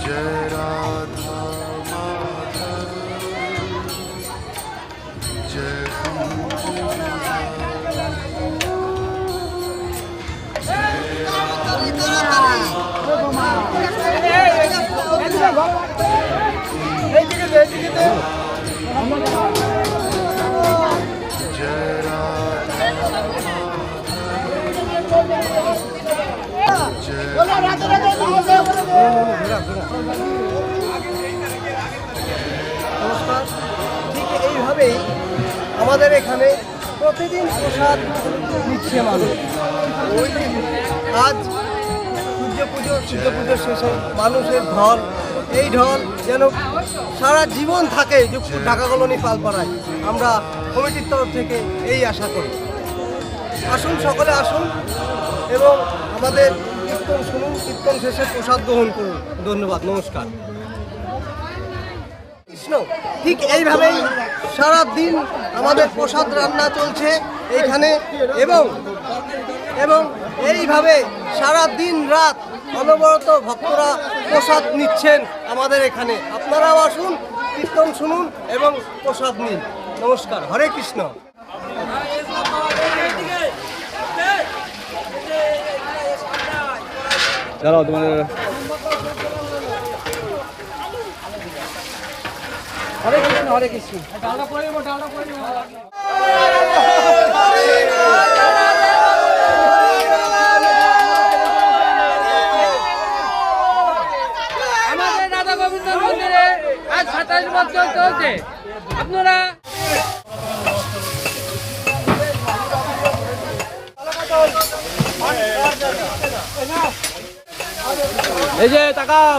जय राधा माधव जय নমস্কার। ঠিক এইভাবেই আমাদের এখানে প্রতিদিন প্রসাদ নিচ্ছে মানুষ। আজ সূর্য পুজো শেষে মানুষের ঢল, এই ঢল যেন সারা জীবন থাকে যুগপুর ঢাকা কলোনি পালপাড়ায়। আমরা কমিটির তরফ থেকে এই আশা করি। আসুন, সকলে আসুন এবং আমাদের কীর্তন শুনুন, কীর্তন শেষে প্রসাদ গ্রহণ করুন। ধন্যবাদ, নমস্কার। কৃষ্ণ। ঠিক এইভাবেই সারা দিন আমাদের প্রসাদ রান্না চলছে এইখানে এবং এইভাবে সারা দিন রাত অনবরত ভক্তরা প্রসাদ নিচ্ছেন আমাদের এখানে। আপনারাও আসুন, কীর্তন শুনুন এবং প্রসাদ নিন। নমস্কার, হরে কৃষ্ণ। দাঁড়াও তোমাদের হরে কৃষ্ণ, হরে কৃষ্ণ। আমাদের রাধা গোবিন্দ মন্দিরে আজ 27 বছর চলছে। আপনারা এই যে তাকাও।